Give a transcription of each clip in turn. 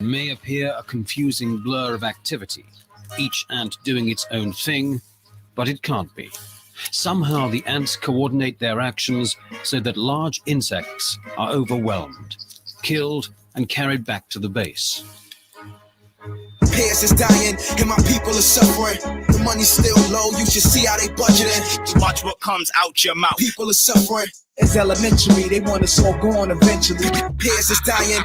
may appear a confusing blur of activity, each ant doing its own thing, but it can't be. Somehow the ants coordinate their actions so that large insects are overwhelmed, killed, and carried back to the base. Pairs is dying and my people are suffering. The money's still low, you should see how they budgeting. Watch what comes out your mouth. People are suffering. It's elementary, they want us all gone eventually. Pairs is dying,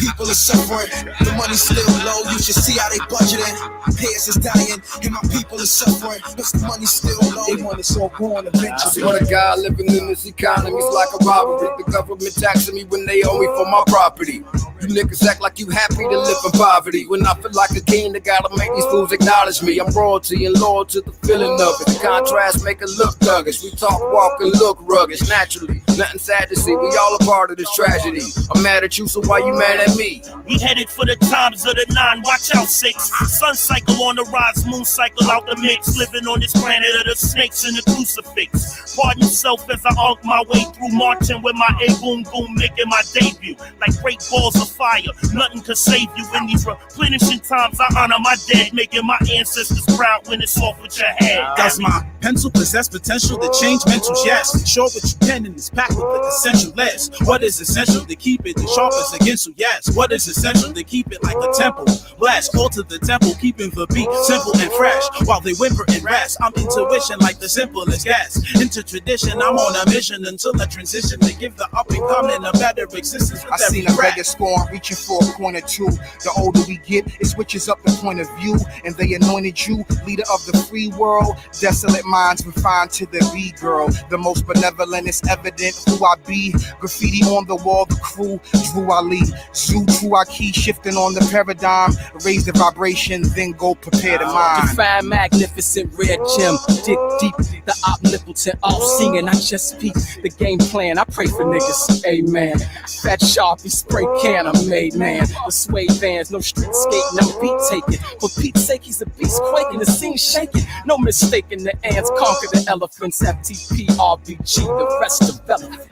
people are suffering. The money's still low, you should see how they budgeting. Pairs is dying, and my people are suffering. But the money's still low, they want us all gone eventually. What a guy living in this economy's like a robbery. The government taxing me when they owe me for my property. You niggas act like you happy to live in poverty. When I feel like a king, I gotta make these fools acknowledge me. I'm royalty and loyal to the feeling of it. The contrast make it look thuggish. We talk, walk, and look rugged naturally. Nothing sad to see, we all a part of this tragedy. I'm mad at you, so why you mad at me? We headed for the times of the 9, watch out 6. Sun cycle on the rise, moon cycle out the mix. Living on this planet of the snakes and the crucifix. Pardon yourself as I arc my way through, marching with my A-boom boom, making my debut. Like great balls of fire, nothing could save you in these replenishing times. I honor my dead, making my ancestors proud when it's off with your head. Does my pencil possess potential to change mentals? Yes. Show what you can in this pack with the essential less. What is essential to keep it the sharpest against you? Yes. What is essential to keep it like a temple? Blast, alter the temple, keeping the beat simple and fresh. While they whimper and rest, I'm intuition like the simplest gas. Into tradition, I'm on a mission until I transition to give the up and coming a better existence. I seen a beggar scorn reaching for a corner too. The older we get, it switches up the point of view, and they anointed you leader of the free world. Desolate minds refined to the B girl. The most benevolent is evident who I be. Graffiti on the wall, the crew Drew Ali. Zoo true I key shifting on the paradigm. Raise the vibration, then go prepare the mind. Define magnificent red gem. Dig deep, the omnipotent all-seeing. I just peep the game plan. I pray for niggas, amen. Fat Sharpie spray can, I made man. The suede vans, no street skating, no beat taking. For Pete's sake, he's a beast quaking, the scene shaking. No mistaking, the ants conquer the elephants. FTP, RBG, the rest development.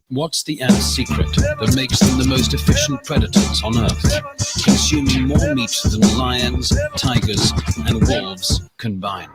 What's the ant's secret that makes them the most efficient predators on Earth, consuming more meat than lions, tigers, and wolves combined?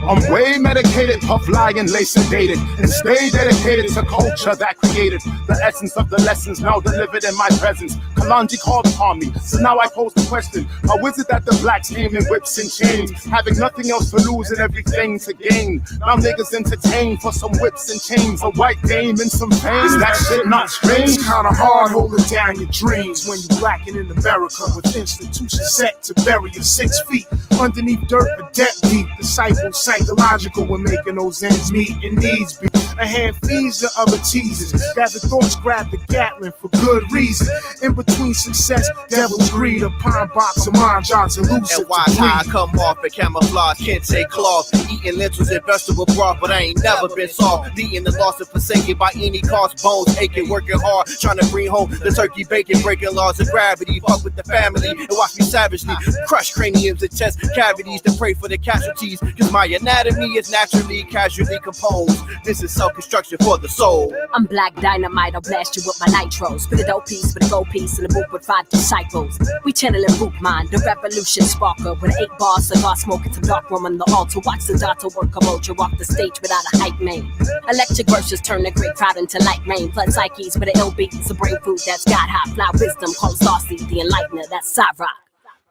I'm way medicated, puff lying, lace sedated, and stay dedicated to culture that created the essence of the lessons now delivered in my presence. Kalonji called upon me, so now I pose the question: how is it that the blacks came in whips and chains, having nothing else to lose and everything to gain? Now niggas entertained for some whips and chains, a white dame and some pain. Is that shit not strange? It's kinda hard holding down your dreams when you blacking in America with institutions set to bury you 6 feet underneath dirt for depth deep. Disciples psychological when making those ends meet and needs be. A hand feeds the other teasers. Gather thoughts, grab the Gatling for good reason. In between success, devil's greed, a pine box of mind, John's elusive. And why I come off and camouflage, can't take cloth. Eating lentils and vegetable broth, but I ain't never been soft. Beating the lost and forsaken by any cost, bones aching, working hard, trying to bring home the turkey bacon, breaking laws of gravity. Fuck with the family and watch me savagely crush craniums and chest cavities to pray for the casualties. Cause my anatomy is naturally casually composed. This is self-construction for the soul. I'm black dynamite, I'll blast you with my nitros. Spit a dope piece with a gold piece in a book with 5 disciples. We channeling book mind, the revolution sparker. With 8 bars, cigar smoking some dark room on the altar. Watch the daughter work a mojo off the stage without a hype man. Electric verses turn the great crowd into light rain. Flood psyches with an ill beat, it's a brain food that's got high. Fly wisdom, called Starseed, the enlightener, that's Cyrock.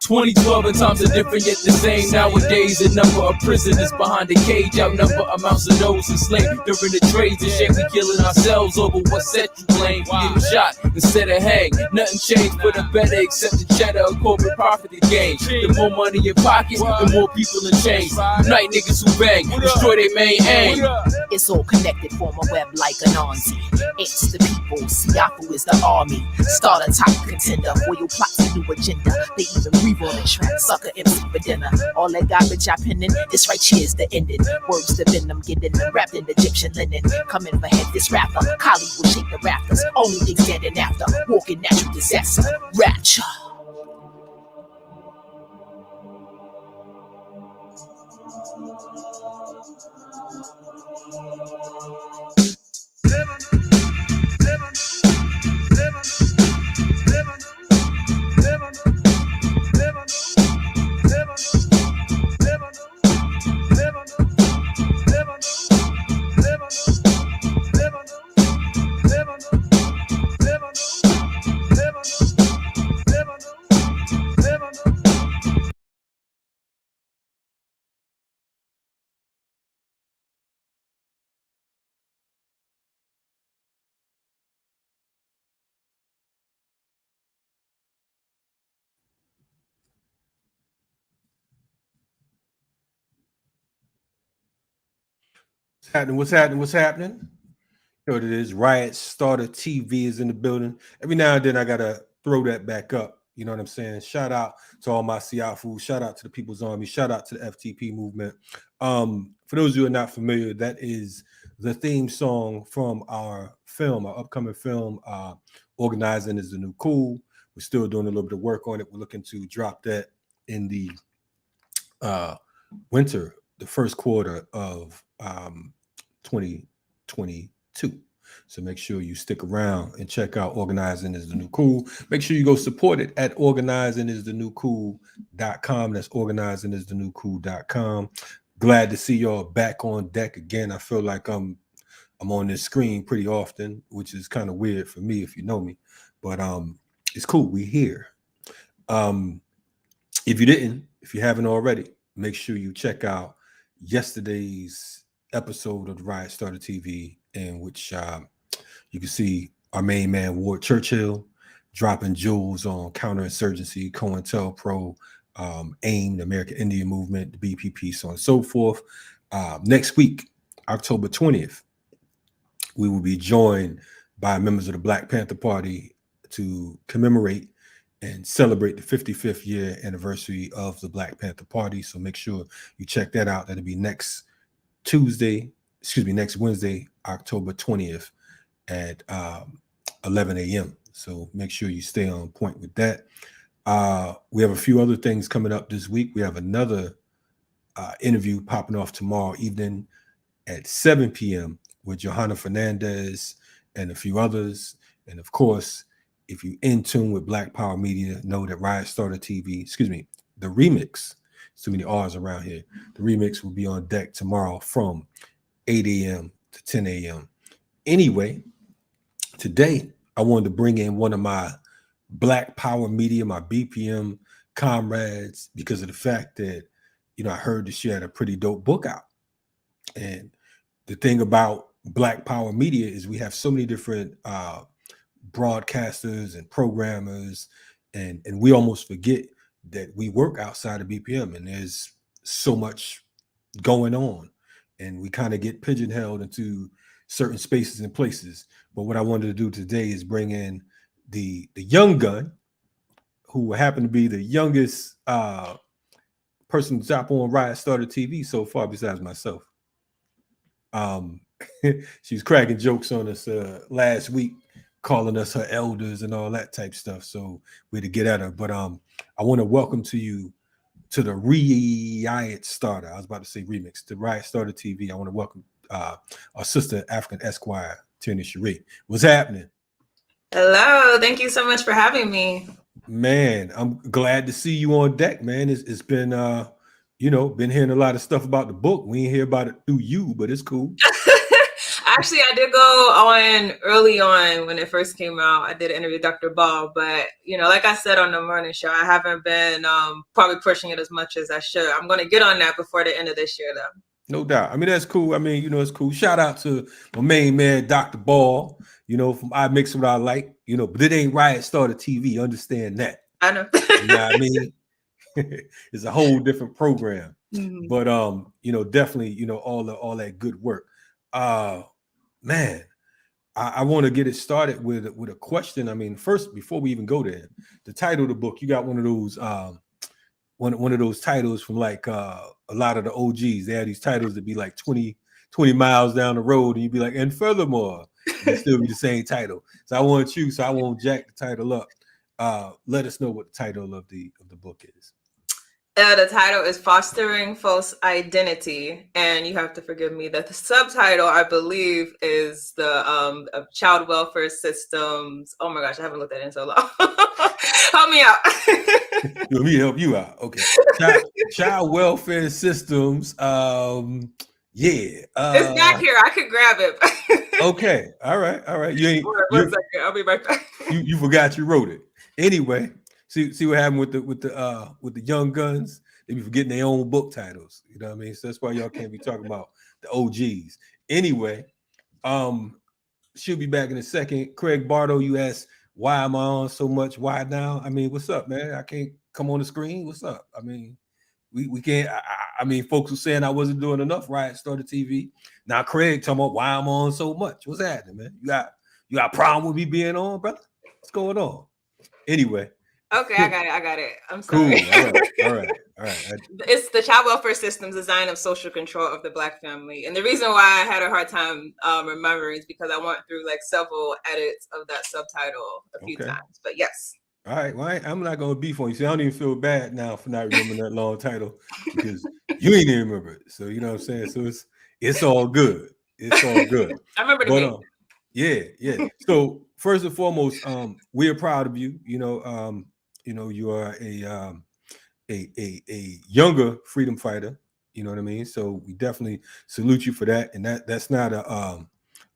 2012 and times are different yet the same. Nowadays the number of prisoners behind the cage outnumber amounts of those enslaved during the trades. And shit, we killing ourselves over what set you blame. Getting shot instead of hang. Nothing changed for the better except the cheddar of corporate profit to gain. The more money in pocket, the more people in chains. Night niggas who bang, destroy their main aim. It's all connected, form a web like an Onzi. It's the people, Siafu is the army. Start a top contender, oil plots a new agenda. They even breathe on the track, sucker MC for dinner. All that garbage I pinning, this right here's the ending. Words the venom, getting them wrapped in Egyptian linen. Coming for head this rapper, Kali will shake the rafters. Only thing standing after, walking natural disaster, rapture. What's happening? What's happening? What's happening? You know what it is. RIOT Starter TV is in the building. Every now and then I gotta throw that back up. You know what I'm saying? Shout out to all my Siafu. Shout out to the People's Army. Shout out to the FTP movement. For those of you who are not familiar, that is the theme song from our film, our upcoming film, Organizing is the New Cool. We're still doing a little bit of work on it. We're looking to drop that in the winter, the first quarter of 2022. So make sure you stick around and check out Organizing is the New Cool. Make sure you go support it at organizingisthenewcool.com. That's organizingisthenewcool.com. Glad to see y'all back on deck again. I feel like I'm on this screen pretty often, which is kind of weird for me if you know me. But it's cool. We're here. If you haven't already, make sure you check out yesterday's episode of the RIOT Starter TV, in which you can see our main man Ward Churchill dropping jewels on counterinsurgency, COINTELPRO, AIM, the American Indian Movement, the BPP, so on and so forth. Next week, October 20th, we will be joined by members of the Black Panther Party to commemorate and celebrate the 55th year anniversary of the Black Panther Party. So make sure you check that out. That'll be next Wednesday, October 20th at 11 a.m. So make sure you stay on point with that. We have a few other things coming up this week. We have another interview popping off tomorrow evening at 7 p.m. with Johanna Fernandez and a few others. And of course, if you're in tune with Black Power Media, know that RIOT Starter TV, the remix, too many R's around here. The remix will be on deck tomorrow from 8 a.m. to 10 a.m. Anyway, today I wanted to bring in one of my Black Power Media, my BPM comrades, because of the fact that, I heard that she had a pretty dope book out. And the thing about Black Power Media is we have so many different broadcasters and programmers, and we almost forget that we work outside of BPM, and there's so much going on, and we kind of get pigeonholed into certain spaces and places. But what I wanted to do today is bring in the young gun, who happened to be the youngest person to drop on RIOT Starter TV so far, besides myself. She was cracking jokes on us last week, calling us her elders and all that type stuff. So we had to get at her. But I want to welcome you to the RIOT Starter. I was about to say remix, the RIOT Starter TV. I want to welcome our sister, African Esquire, Tierney Sheree. What's happening? Hello. Thank you so much for having me. Man, I'm glad to see you on deck, man. It's been, been hearing a lot of stuff about the book. We ain't hear about it through you, but it's cool. Actually, I did go on early on when it first came out. I did an interview with Dr. Ball, but like I said on the morning show, I haven't been probably pushing it as much as I should. I'm going to get on that before the end of this year, though. No doubt. I mean, that's cool. I mean, it's cool. Shout out to my main man, Dr. Ball, from I Mix What I Like, but it ain't RIOT Starter TV. Understand that. I know. You know what I mean? It's a whole different program. Mm-hmm. But, definitely, all that good work. Man, I want to get it started with a question. I mean, first, before we even go there, the title of the book, you got one of those one of those titles from like a lot of the OGs. They had these titles that be like 20 miles down the road, and you'd be like, and furthermore, it'd still be the same title. So I won't jack the title up. Let us know what the title of the book is. The title is Fostering False Identity, and you have to forgive me that the subtitle, I believe, is the of child welfare systems. Oh my gosh, I haven't looked at it in so long. Help me out. Let me help you out. Okay. Child welfare systems. It's back here. I could grab it. Okay. All right. You ain't. One second. I'll be right back. You forgot you wrote it. Anyway, see what happened with the young guns. They be forgetting their own book titles. You know what I mean? So that's why y'all can't be talking about the OGs. Anyway, she'll be back in a second. Craig Bardo, you asked, why am I on so much? Why now? I mean, what's up, man? I can't come on the screen. What's up? I mean, we can't. I mean, folks were saying I wasn't doing enough. Riot Starter TV. Now Craig talking about why I'm on so much. What's happening, man? You got a problem with me being on, brother? What's going on? Anyway. Okay, I got it. I'm sorry. Cool. All right. It's the child welfare system's design of social control of the Black family. And the reason why I had a hard time remembering is because I went through like several edits of that subtitle a few times. But yes. All right. Well, I'm not going to beef on you. See, I don't even feel bad now for not remembering that long title because you ain't even remember it. So, you know what I'm saying? So it's all good. It's all good. I remember the name. Yeah. So first and foremost, we are proud of you. You know, you are a younger freedom fighter. You know what I mean? So we definitely salute you for that. And that's not a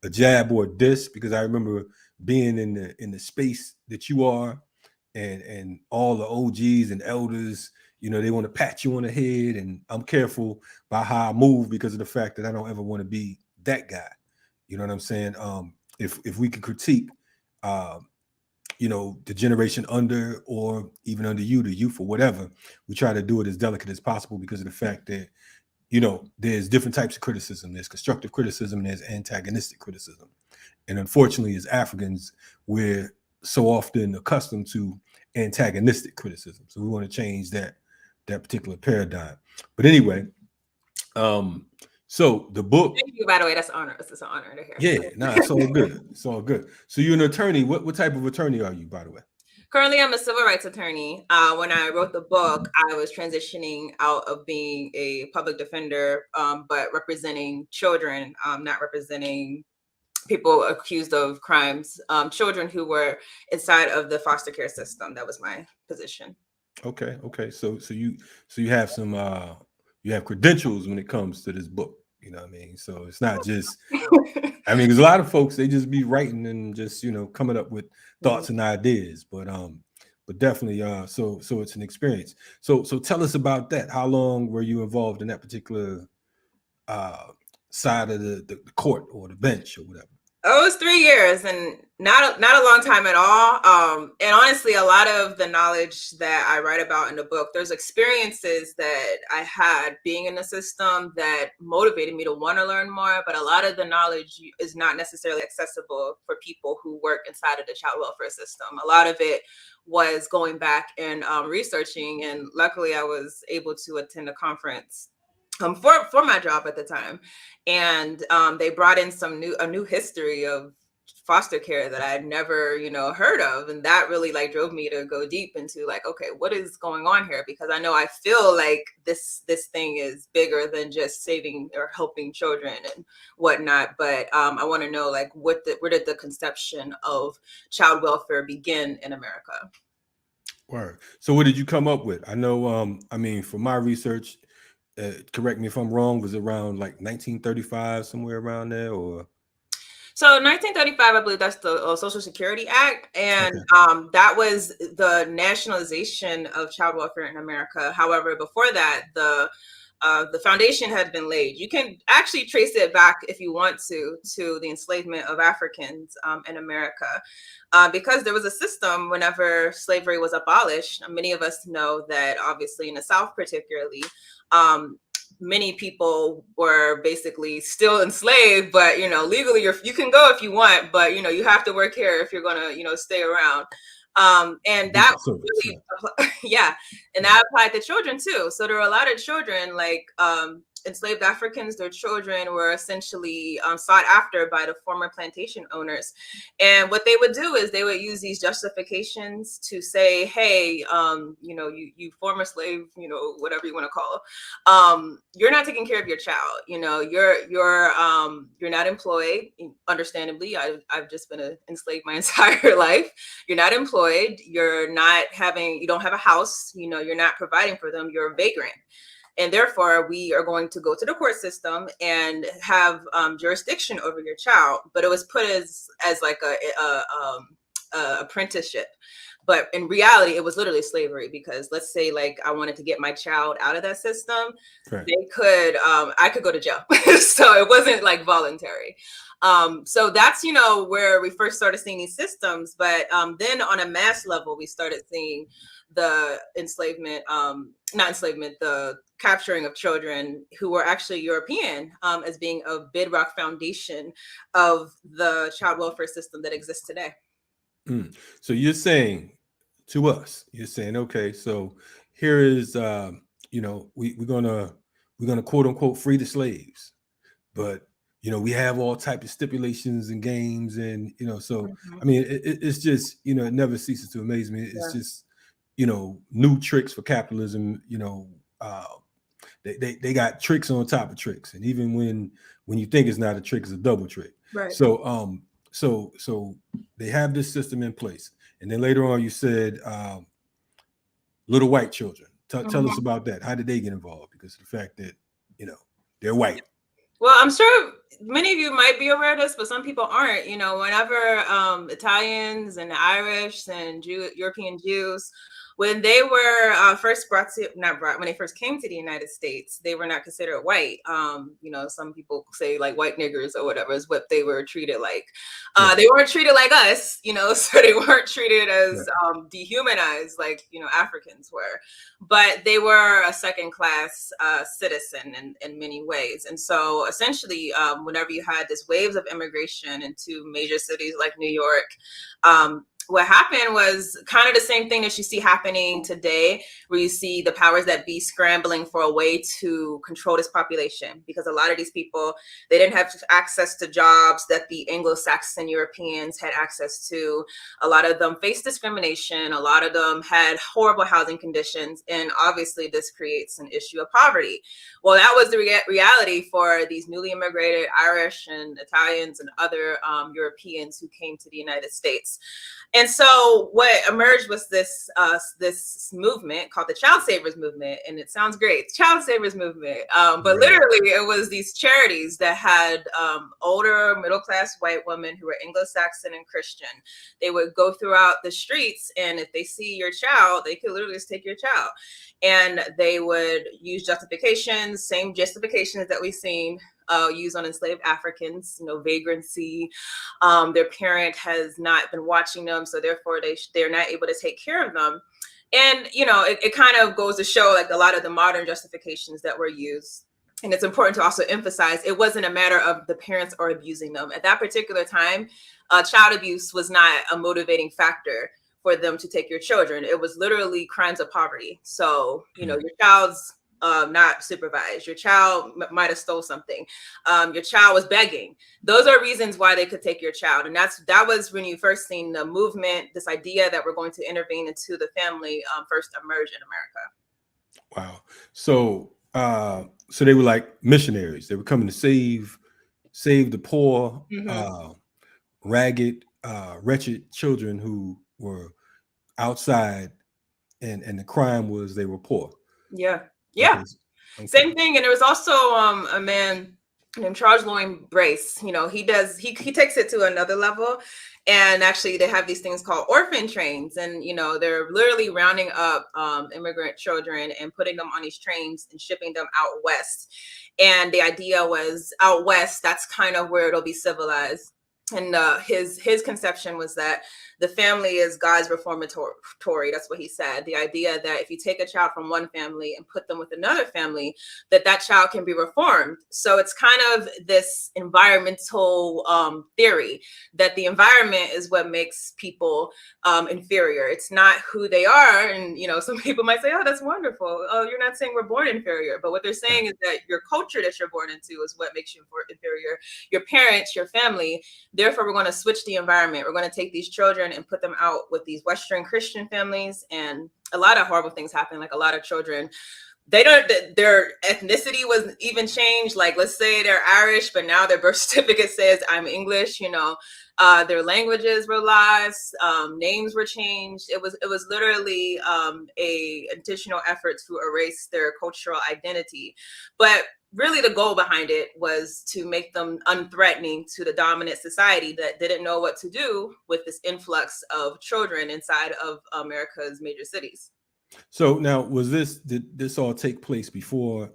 jab or a diss, because I remember being in the space that you are, and all the OGs and elders. You know, they want to pat you on the head, and I'm careful by how I move because of the fact that I don't ever want to be that guy. You know what I'm saying? If we could critique, you know, the generation under or even under you, the youth or whatever, we try to do it as delicate as possible because of the fact that, you know, there's different types of criticism. There's constructive criticism and there's antagonistic criticism. And unfortunately, as Africans, we're so often accustomed to antagonistic criticism. So we want to change that particular paradigm. But anyway, so the book. Thank you, by the way. That's an honor. It's an honor to hear. Yeah, it's all good. It's all good. So you're an attorney. What type of attorney are you, by the way? Currently, I'm a civil rights attorney. When I wrote the book, I was transitioning out of being a public defender, but representing children, not representing people accused of crimes, children who were inside of the foster care system. That was my position. Okay. So you have some you have credentials when it comes to this book. You know what I mean? So it's not just, I mean, there's a lot of folks, they just be writing and just, you know, coming up with thoughts and ideas, but definitely, so it's an experience. So tell us about that. How long were you involved in that particular side of the court or the bench or whatever? Oh, it was 3 years, and not a long time at all. And honestly, a lot of the knowledge that I write about in the book, there's experiences that I had being in the system that motivated me to want to learn more. But a lot of the knowledge is not necessarily accessible for people who work inside of the child welfare system. A lot of it was going back and researching, and luckily I was able to attend a conference for my job at the time, and they brought in a new history of foster care that I had never, heard of, and that really drove me to go deep into okay, what is going on here? Because I feel like this thing is bigger than just saving or helping children and whatnot, but I want to know where did the conception of child welfare begin in America? Word. So what did you come up with? I know, for my research, correct me if I'm wrong, was it around 1935, somewhere around there, or? So 1935, I believe that's the Social Security Act, and that was the nationalization of child welfare in America. However, before that, the foundation had been laid. You can actually trace it back, if you want to the enslavement of Africans in America, because there was a system whenever slavery was abolished. Many of us know that, obviously, in the South particularly, many people were basically still enslaved, but legally you can go if you want, but you have to work here if you're gonna stay around. And that really, and that applied to children too. So there were a lot of children enslaved Africans, their children were essentially sought after by the former plantation owners. And what they would do is they would use these justifications to say, hey, you former slave, whatever you want to call, you're not taking care of your child. You're not employed. Understandably, I've just been enslaved my entire life. You're not employed. You don't have a house. You're not providing for them. You're a vagrant. And therefore, we are going to go to the court system and have jurisdiction over your child. But it was put as like a apprenticeship. But in reality, it was literally slavery, because let's say like I wanted to get my child out of that system, right. I could go to jail. So it wasn't like voluntary. So that's, where we first started seeing these systems. But then on a mass level, we started seeing the the capturing of children who were actually European as being a bedrock foundation of the child welfare system that exists today. So you're saying to us, okay, so here is, we're gonna quote unquote free the slaves, but we have all types of stipulations and games, and so I mean, it's just it never ceases to amaze me. It's just new tricks for capitalism. They got tricks on top of tricks, and even when you think it's not a trick, it's a double trick. Right. So So they have this system in place, and then later on you said little white children. Tell us about that. How did they get involved? Because of the fact that they're white. Well, I'm sure many of you might be aware of this, but some people aren't. Whenever Italians and Irish and European Jews, when they were when they first came to the United States, they were not considered white. Some people say like white niggers or whatever is what they were treated like. They weren't treated like us, so they weren't treated as dehumanized like, Africans were. But they were a second-class citizen in many ways. And so essentially, whenever you had this waves of immigration into major cities like New York, what happened was kind of the same thing that you see happening today, where you see the powers that be scrambling for a way to control this population, because a lot of these people, they didn't have access to jobs that the Anglo-Saxon Europeans had access to. A lot of them faced discrimination. A lot of them had horrible housing conditions. And obviously this creates an issue of poverty. Well, that was the reality for these newly immigrated Irish and Italians and other Europeans who came to the United States. And so what emerged was this movement called the Child Savers Movement. And it sounds great, Child Savers Movement. But literally it was these charities that had older middle-class white women who were Anglo-Saxon and Christian. They would go throughout the streets, and if they see your child, they could literally just take your child. And they would use justifications, same justifications that we've seen used on enslaved Africans, vagrancy. Their parent has not been watching them, so therefore they're not able to take care of them. And it kind of goes to show like a lot of the modern justifications that were used. And it's important to also emphasize it wasn't a matter of the parents are abusing them. At that particular time, child abuse was not a motivating factor for them to take your children. It was literally crimes of poverty. So, your child's not supervised. Your child might have stole something. Your child was begging. Those are reasons why they could take your child. And that was when you first seen the movement, this idea that we're going to intervene into the family first emerge in America. Wow. So they were like missionaries. They were coming to save the poor, ragged, wretched children who were outside, and the crime was they were poor. Yeah. Okay. Same thing. And there was also a man named Charles Lloyd Brace. He takes it to another level. And actually they have these things called Orphan Trains, and they're literally rounding up immigrant children and putting them on these trains and shipping them out west. And the idea was out west, that's kind of where it'll be civilized. And his conception was that the family is God's reformatory. That's what he said. The idea that if you take a child from one family and put them with another family, that child can be reformed. So it's kind of this environmental theory that the environment is what makes people inferior. It's not who they are. And, some people might say, oh, that's wonderful. Oh, you're not saying we're born inferior. But what they're saying is that your culture that you're born into is what makes you inferior. Your parents, your family. Therefore, we're going to switch the environment. We're going to take these children and put them out with these Western Christian families. And a lot of horrible things happen. Like a lot of children, their ethnicity was even changed. Like, let's say they're Irish, but now their birth certificate says I'm English, their languages were lost, names were changed. It was literally a additional effort to erase their cultural identity. But really the goal behind it was to make them unthreatening to the dominant society that didn't know what to do with this influx of children inside of America's major cities. So now, did this all take place before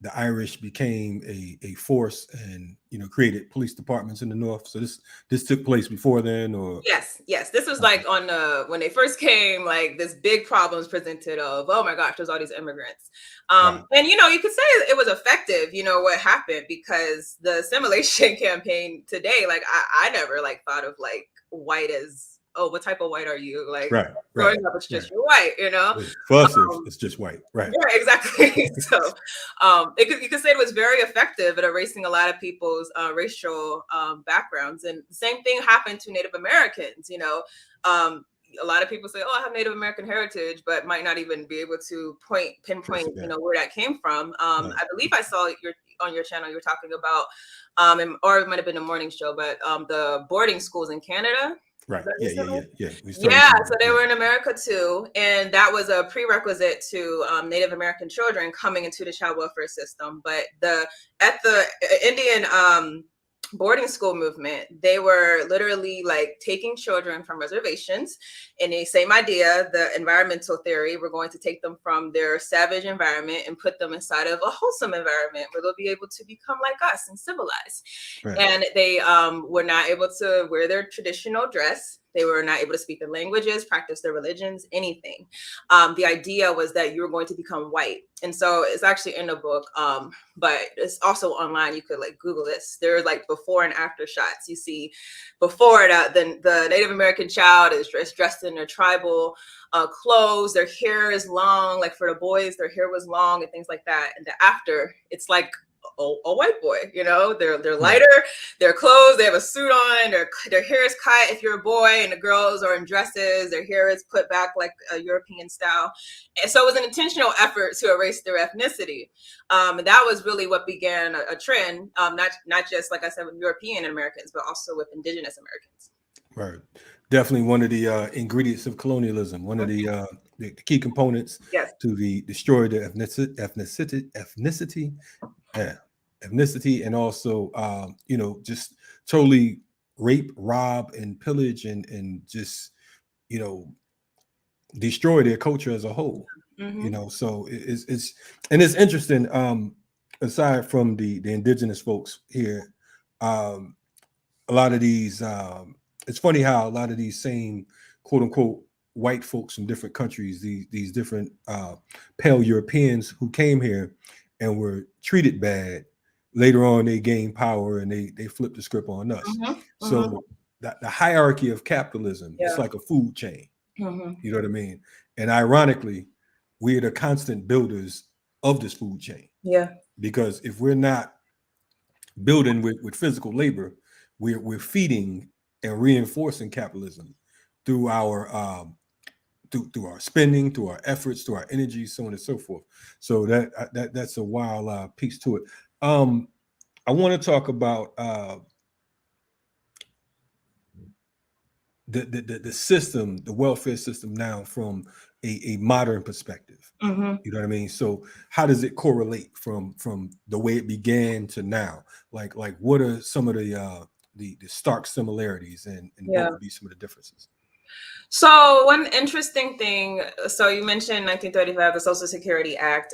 the Irish became a force and created police departments in the North? So this took place before then, or? Yes. This was like on when they first came, like this big problems presented of, oh my gosh, there's all these immigrants. Right. And you could say it was effective, what happened, because the assimilation campaign today, like I never thought of white as, oh, what type of white are you? Like growing up, it's just you're white, For us, it's just white, right? Yeah, exactly. So you could say it was very effective at erasing a lot of people's racial backgrounds. And the same thing happened to Native Americans. A lot of people say, oh, I have Native American heritage, but might not even be able to pinpoint, where that came from. I believe I saw on your channel, you were talking about, or it might have been a morning show, but the boarding schools in Canada. Right. Yeah. Yeah. So they were in America too, and that was a prerequisite to Native American children coming into the child welfare system. But at the Indian boarding school movement, they were literally taking children from reservations, and the same idea, the environmental theory, we're going to take them from their savage environment and put them inside of a wholesome environment where they'll be able to become like us and civilized. Right. And they were not able to wear their traditional dress. They were not able to speak their languages, practice their religions, anything. The idea was that you were going to become white. And so it's actually in the book, but it's also online. You could Google this. There's before and after shots. You see before that, the Native American child is dressed in their tribal clothes. Their hair is long. Like for the boys, their hair was long and things like that. And the after, it's like a white boy, they're lighter, their clothes, they have a suit on, their hair is cut if you're a boy, and the girls are in dresses, their hair is put back like a European style. And so it was an intentional effort to erase their ethnicity. And that was really what began a trend, not just, like I said, with European Americans, but also with indigenous Americans. Right. Definitely one of the ingredients of colonialism, one of the key components to destroy the ethnicity, and also just totally rape, rob, and pillage, and just destroy their culture as a whole. So it's interesting. Aside from the indigenous folks here, a lot of these it's funny how a lot of these same quote unquote white folks from different countries, these different pale Europeans who came here and were treated bad, later on they gained power and they flipped the script on us. So the hierarchy of capitalism, it's like a food chain. You know what I mean? And ironically, we're the constant builders of this food chain. Yeah. Because if we're not building with physical labor, we're feeding and reinforcing capitalism through our through our spending, through our efforts, through our energy, so on and so forth. So that's a wild piece to it. I want to talk about the system, the welfare system now from a modern perspective. You know what I mean? So how does it correlate from the way it began to now? Like what are some of the stark similarities and what would be some of the differences? So one interesting thing, so you mentioned 1935, the Social Security Act.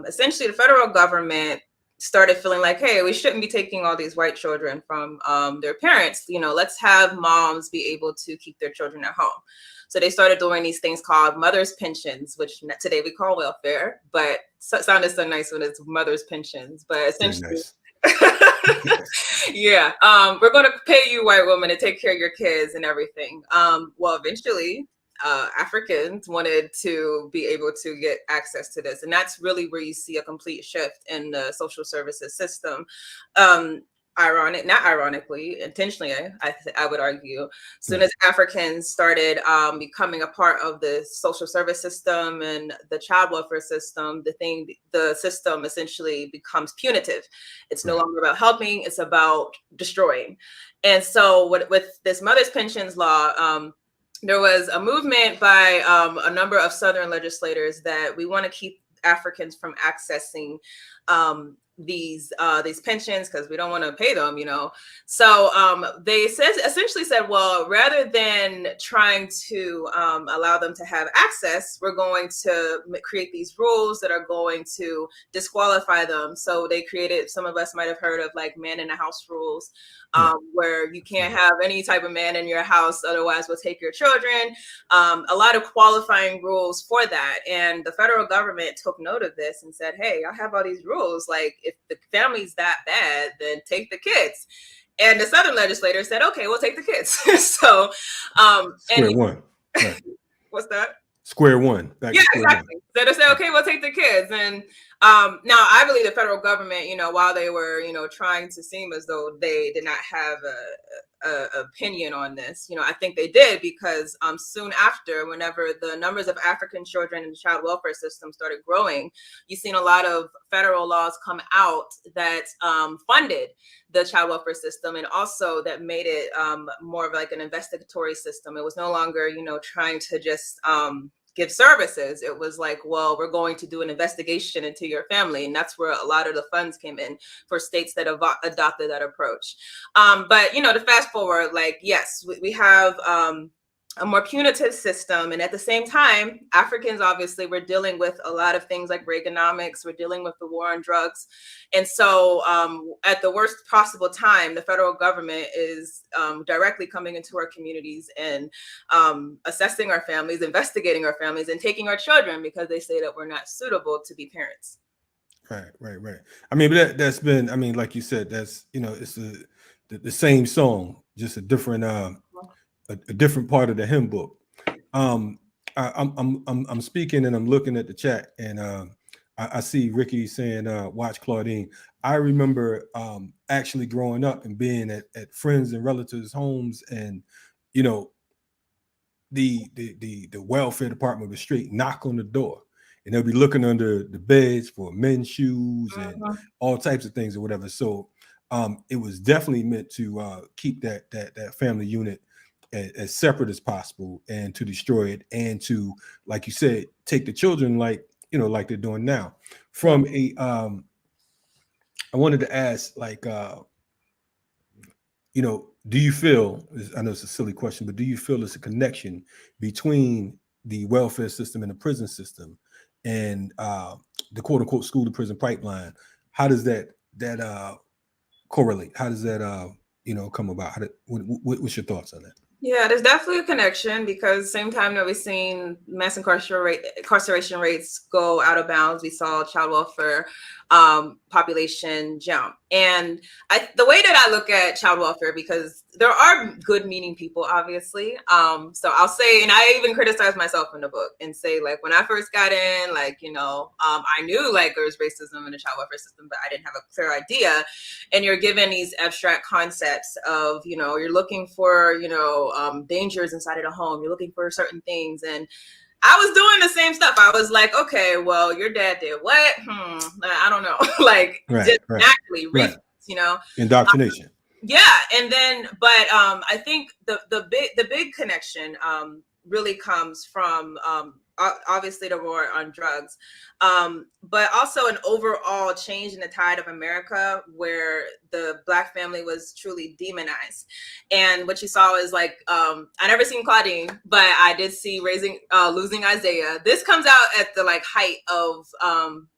Essentially, the federal government started feeling like, hey, we shouldn't be taking all these white children from their parents. You know, let's have moms be able to keep their children at home. So they started doing these things called mother's pensions, which today we call welfare, but sounded so nice when it's mother's pensions. But essentially, nice. yeah, we're going to pay you, white women, to take care of your kids and everything. Well, eventually, Africans wanted to be able to get access to this. And that's really where you see a complete shift in the social services system. Not ironically, intentionally, I would argue, as soon as Africans started becoming a part of the social service system and the child welfare system, the system essentially becomes punitive. It's no longer about helping, it's about destroying. And so with this mother's pensions law, there was a movement by a number of Southern legislators that we want to keep Africans from accessing these pensions because we don't want to pay them, you know. So they essentially said, well, rather than trying to allow them to have access, we're going to create these rules that are going to disqualify them. So they created, some of us might have heard of like man in the house rules, where you can't have any type of man in your house, otherwise we'll take your children. A lot of qualifying rules for that. And the federal government took note of this and said, hey, I have all these rules. Like, if the family's that bad, then take the kids. And the Southern legislators said, okay, we'll take the kids. So, Square one. Right. What's that? Square one. Yeah, exactly. So they said, okay, we'll take the kids. And now I believe the federal government, you know, while they were, you know, trying to seem as though they did not have a opinion on this, you know, I think they did, because soon after, whenever the numbers of African children in the child welfare system started growing, you've seen a lot of federal laws come out that funded the child welfare system, and also that made it more of like an investigatory system. It was no longer, you know, trying to just give services. It was like, well, we're going to do an investigation into your family. And that's where a lot of the funds came in for states that have adopted that approach. But, you know, to fast forward, like, yes, we have a more punitive system. And at the same time, Africans, obviously, we're dealing with a lot of things like Reaganomics. We're dealing with the war on drugs. And so at the worst possible time, the federal government is directly coming into our communities and assessing our families, investigating our families, and taking our children because they say that we're not suitable to be parents. Right. I mean, that's been, I mean, like you said, that's, you know, it's the same song, just a different a different part of the hymn book. I'm speaking and I'm looking at the chat, and I see Ricky saying, watch Claudine. I remember actually growing up and being at friends and relatives' homes, and you know, the welfare department would straight knock on the door, and they'll be looking under the beds for men's shoes and all types of things or whatever. So it was definitely meant to keep that family unit as separate as possible, and to destroy it, and to, like you said, take the children, like, you know, like they're doing now. From a I wanted to ask, like, you know, do you feel, I know it's a silly question, but do you feel there's a connection between the welfare system and the prison system and the quote unquote school to prison pipeline? How does that correlate? How does that you know, come about? What's your thoughts on that? Yeah, there's definitely a connection, because same time that we've seen mass incarceration rates go out of bounds, we saw child welfare population jump. And the way that I look at child welfare, because there are good meaning people, obviously. So I'll say, and I even criticize myself in the book and say, like, when I first got in, like, you know, I knew like there was racism in the child welfare system, but I didn't have a clear idea. And you're given these abstract concepts of, you know, you're looking for, you know, dangers inside of the home. You're looking for certain things. And I was doing the same stuff. I was like, okay, well, your dad did what? I don't know. Like, just naturally, you know, indoctrination. Yeah, and then, but I think the big connection really comes from obviously the war on drugs, but also an overall change in the tide of America where the Black family was truly demonized. And what you saw is like, I never seen Claudine, but I did see Losing Isaiah. This comes out at the like height of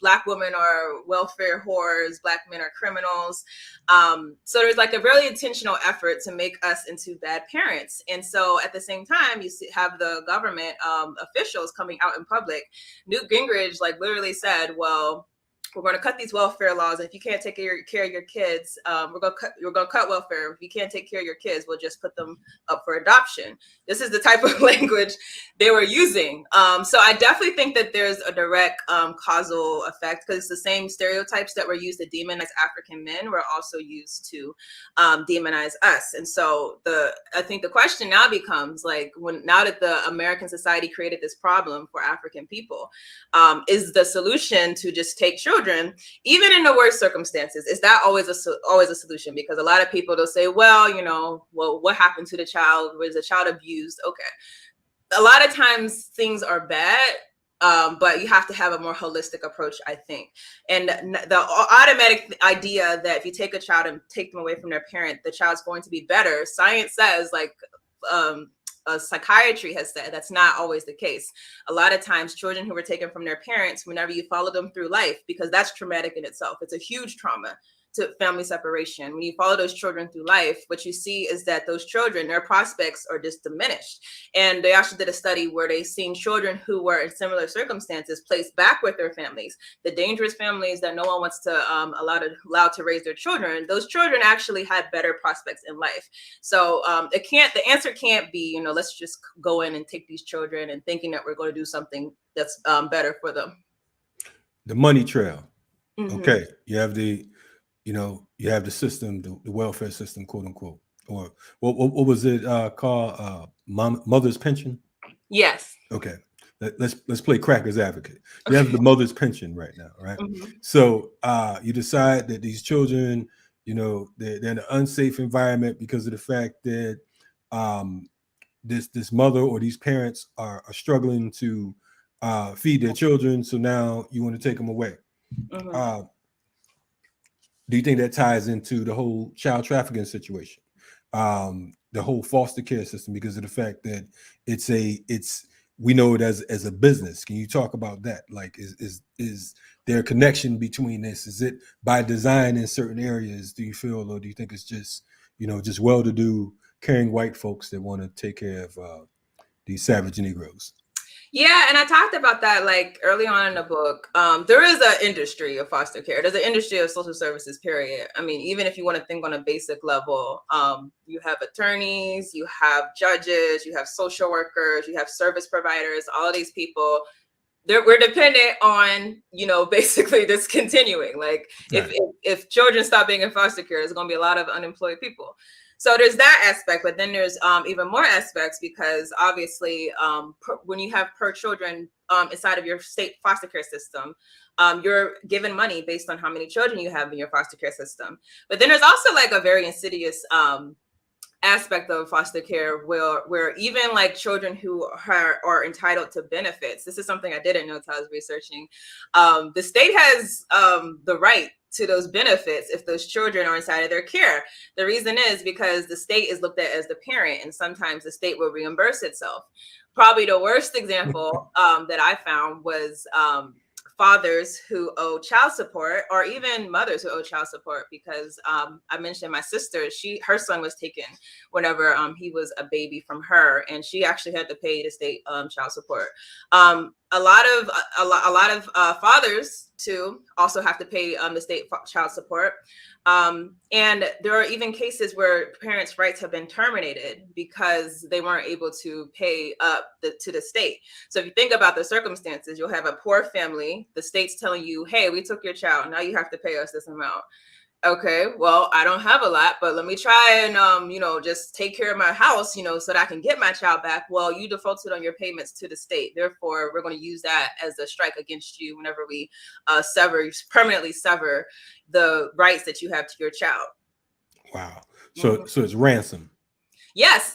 Black women are welfare whores, Black men are criminals. So there's like a really intentional effort to make us into bad parents. And so at the same time, you have the government officials coming out in public. Newt Gingrich like literally said, well, we're going to cut these welfare laws. If you can't take care of your kids, we're going to cut welfare. If you can't take care of your kids, we'll just put them up for adoption. This is the type of language they were using. So I definitely think that there's a direct causal effect, because the same stereotypes that were used to demonize African men were also used to demonize us. And so I think the question now becomes like, now that the American society created this problem for African people, is the solution to just take children, even in the worst circumstances? Is that always a solution? Because a lot of people, they'll say, well, what happened to the child? Was the child abused? Okay. A lot of times things are bad, but you have to have a more holistic approach, I think. And the automatic idea that if you take a child and take them away from their parent, the child's going to be better. Science says, like, psychiatry has said, that's not always the case. A lot of times children who were taken from their parents, whenever you follow them through life, because that's traumatic in itself, it's a huge trauma to family separation. When you follow those children through life, what you see is that those children, their prospects are just diminished. And they actually did a study where they seen children who were in similar circumstances placed back with their families, the dangerous families that no one wants to allow to raise their children. Those children actually had better prospects in life. So the answer can't be, let's just go in and take these children and thinking that we're going to do something that's better for them. The money trail. Mm-hmm. Okay, you have the system, the welfare system, quote unquote, or what was it called? Mother's pension. Yes. Okay, let's play crackers advocate. You have the mother's pension right now, right? Mm-hmm. So you decide that these children, they're in an unsafe environment because of the fact that this mother or these parents are struggling to feed their children. So now you want to take them away. Mm-hmm. Do you think that ties into the whole child trafficking situation, the whole foster care system, because of the fact that we know it as a business? Can you talk about that? Like, is there a connection between this? Is it by design in certain areas, do you feel, or do you think it's just well-to-do, caring white folks that want to take care of these savage Negroes? Yeah, and I talked about that like early on in the book. There is an industry of foster care. There's an industry of social services, period. I mean, even if you want to think on a basic level, you have attorneys, you have judges, you have social workers, you have service providers, all of these people. We're dependent on, basically this continuing. Like, right. If children stop being in foster care, there's going to be a lot of unemployed people. So there's that aspect, but then there's even more aspects, because obviously when you have per children inside of your state foster care system, you're given money based on how many children you have in your foster care system. But then there's also like a very insidious aspect of foster care where even like children who are entitled to benefits. This is something I didn't know until I was researching. The state has the right to those benefits if those children are inside of their care. The reason is because the state is looked at as the parent, and sometimes the state will reimburse itself. Probably the worst example that I found was fathers who owe child support, or even mothers who owe child support, because I mentioned my sister, her son was taken whenever he was a baby from her, and she actually had to pay the state child support. A lot of fathers too also have to pay the state child support. And there are even cases where parents' rights have been terminated because they weren't able to pay up to the state. So if you think about the circumstances, you'll have a poor family, the state's telling you, hey, we took your child, now you have to pay us this amount. Okay, well, I don't have a lot, but let me try and, just take care of my house, so that I can get my child back. Well, you defaulted on your payments to the state. Therefore, we're going to use that as a strike against you whenever we permanently sever the rights that you have to your child. Wow. So it's ransom. Yes.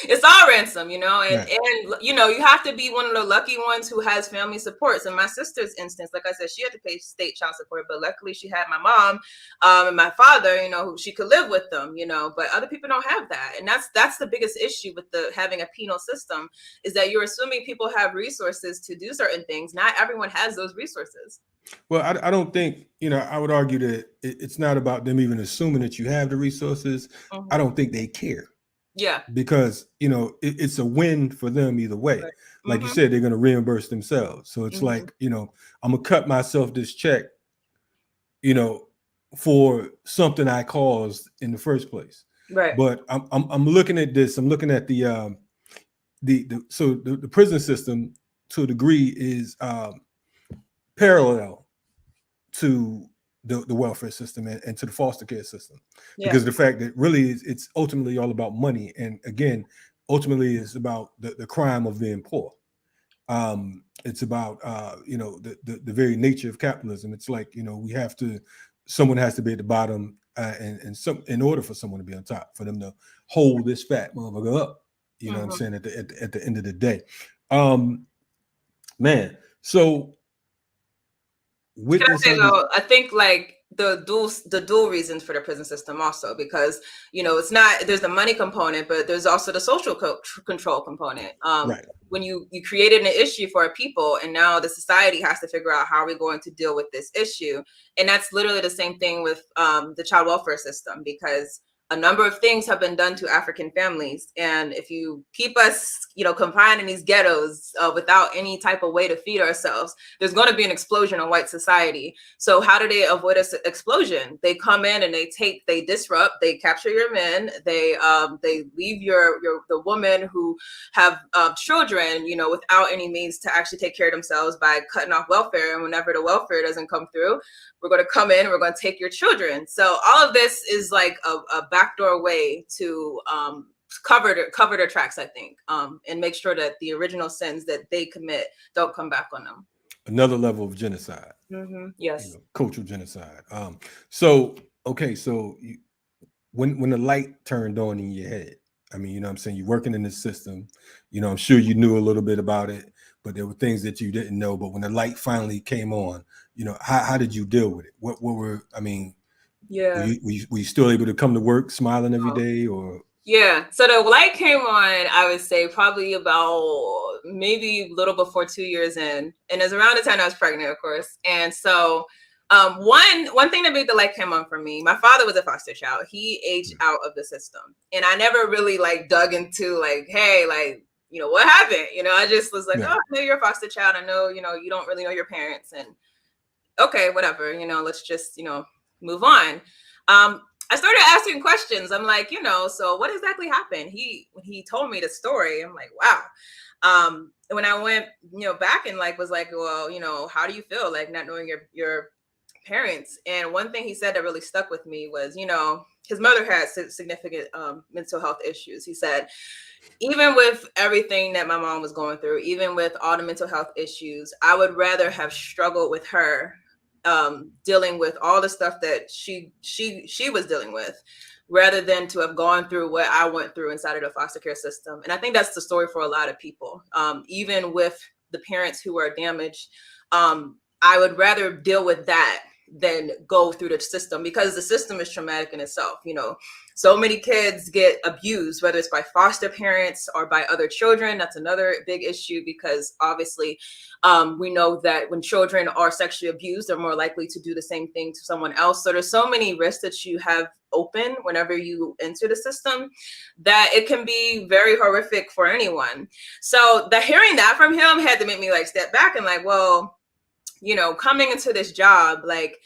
It's all ransom, you know, and, Right. and, you know, you have to be one of the lucky ones who has family supports. In my sister's instance, like I said, she had to pay state child support, but luckily she had my mom and my father, you know, who she could live with them, you know, but other people don't have that. And that's the biggest issue with having a penal system, is that you're assuming people have resources to do certain things. Not everyone has those resources. Well, I don't think, you know, I would argue that it's not about them even assuming that you have the resources. Mhm. I don't think they care. Yeah. Because, you know, it's a win for them either way. Right. Like you said, they're going to reimburse themselves. So it's like, you know, I'm going to cut myself this check, you know, for something I caused in the first place. Right. But I'm looking at this. I'm looking at the prison system to a degree is parallel to the welfare system and to the foster care system, because the fact that really it's ultimately all about money, and again, ultimately it's about the crime of being poor. It's about you know, the very nature of capitalism. It's like, you know, someone has to be at the bottom, and some, in order for someone to be on top, for them to hold this fat motherfucker up. You know what I'm saying? At the end of the day, man. So with Can I this, say though, I think like the dual reasons for the prison system also, because, you know, it's not, there's the money component, but there's also the social control component. Right. When you created an issue for a people, and now the society has to figure out how are we going to deal with this issue. And that's literally the same thing with the child welfare system, because a number of things have been done to African families. And if you keep us, you know, confined in these ghettos without any type of way to feed ourselves, there's going to be an explosion in white society. So how do they avoid an explosion? They come in and they disrupt, they capture your men, they leave the women who have children, you know, without any means to actually take care of themselves by cutting off welfare. And whenever the welfare doesn't come through, we're going to come in, we're going to take your children. So all of this is like a backdoor way to cover their tracks, I think, and make sure that the original sins that they commit don't come back on them. Another level of genocide. Yes. You know, cultural genocide. So when the light turned on in your head, I mean, you know what I'm saying, you're working in this system, you know, I'm sure you knew a little bit about it, but there were things that you didn't know. But when the light finally came on, you know, how did you deal with it? What were, I mean, yeah, were you still able to come to work smiling every day, or? Yeah, so the light came on, I would say probably about maybe a little before 2 years in, and it's around the time I was pregnant, of course. And so one thing that made the light come on for me, my father was a foster child. He aged out of the system, and I never really like dug into like, hey, like, you know, what happened? You know, I just was like, oh, I know you're a foster child. I know, you know, you don't really know your parents, and okay, whatever, you know, let's just, you know, move on. I started asking questions. I'm like, you know, so what exactly happened? When he told me the story, I'm like, wow. And when I went, you know, back and like was like, well, you know, how do you feel like not knowing your parents? And one thing he said that really stuck with me was, you know, his mother had significant mental health issues. He said, even with everything that my mom was going through, even with all the mental health issues, I would rather have struggled with her dealing with all the stuff that she was dealing with, rather than to have gone through what I went through inside of the foster care system. And I think that's the story for a lot of people. Even with the parents who are damaged, I would rather deal with that than go through the system, because the system is traumatic in itself. You know, so many kids get abused, whether it's by foster parents or by other children. That's another big issue, because obviously we know that when children are sexually abused, they're more likely to do the same thing to someone else. So there's so many risks that you have open whenever you enter the system, that it can be very horrific for anyone. So hearing that from him had to make me like step back and like, well, you know, coming into this job, like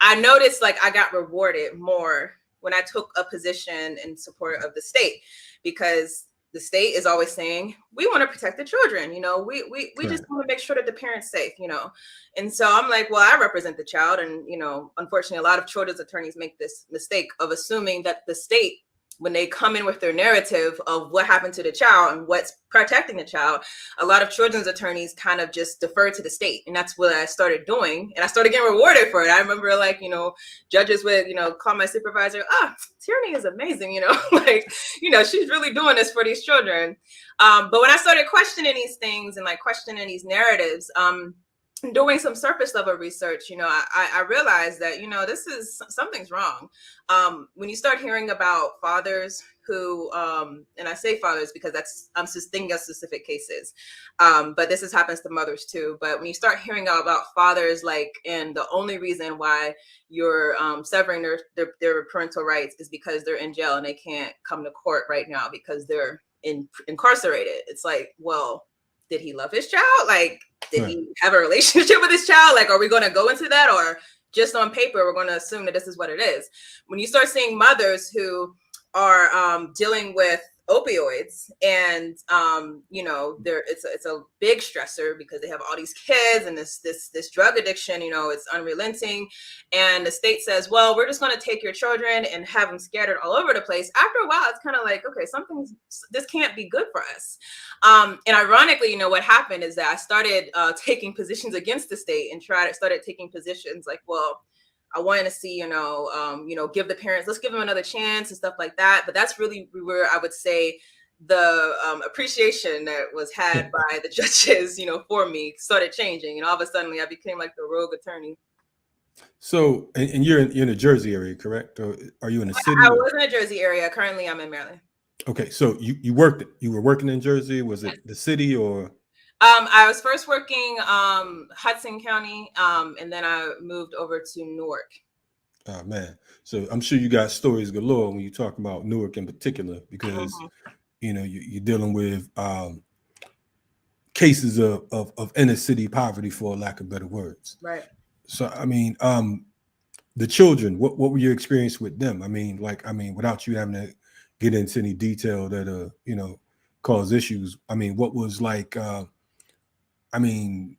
I noticed like I got rewarded more when I took a position in support of the state, because the state is always saying, we want to protect the children, you know, we just want to make sure that the parent's safe, you know. And so I'm like, well, I represent the child. And, you know, unfortunately, a lot of children's attorneys make this mistake of assuming that the state when they come in with their narrative of what happened to the child and what's protecting the child, a lot of children's attorneys kind of just defer to the state. And that's what I started doing. And I started getting rewarded for it. I remember, like, you know, judges would, you know, call my supervisor, Tierney is amazing, you know, like, you know, she's really doing this for these children. But when I started questioning these things and like questioning these narratives, doing some surface level research, you know, I realized that, you know, something's wrong. When you start hearing about fathers who, and I say fathers because I'm just thinking of specific cases, but this happens to mothers too. But when you start hearing about fathers, like, and the only reason why you're severing their parental rights is because they're in jail and they can't come to court right now because they're incarcerated. It's like, well, did he love his child? Like, did he have a relationship with his child? Like, are we going to go into that, or just on paper, we're going to assume that this is what it is? When you start seeing mothers who are dealing with opioids and, you know, it's a big stressor because they have all these kids and this drug addiction, you know, it's unrelenting. And the state says, well, we're just going to take your children and have them scattered all over the place. After a while, it's kind of like, okay, this can't be good for us. And ironically, you know, what happened is that I started taking positions against the state and started taking positions like, well, I wanted to see, you know, give the parents, let's give them another chance and stuff like that. But that's really where I would say the appreciation that was had by the judges, you know, for me started changing. And all of a sudden I became like the rogue attorney. So, and you're in the Jersey area, correct? Or are you in the city? I was in the Jersey area. Currently, I'm in Maryland. Okay, so you were working in Jersey. Was it the city or? I was first working Hudson County, and then I moved over to Newark. Oh man, so I'm sure you got stories galore when you talk about Newark in particular, because you know you're dealing with cases of inner city poverty, for lack of better words. Right. So I mean, the children, what were your experience with them? I mean, without you having to get into any detail that you know, cause issues. I mean, what was like? I mean,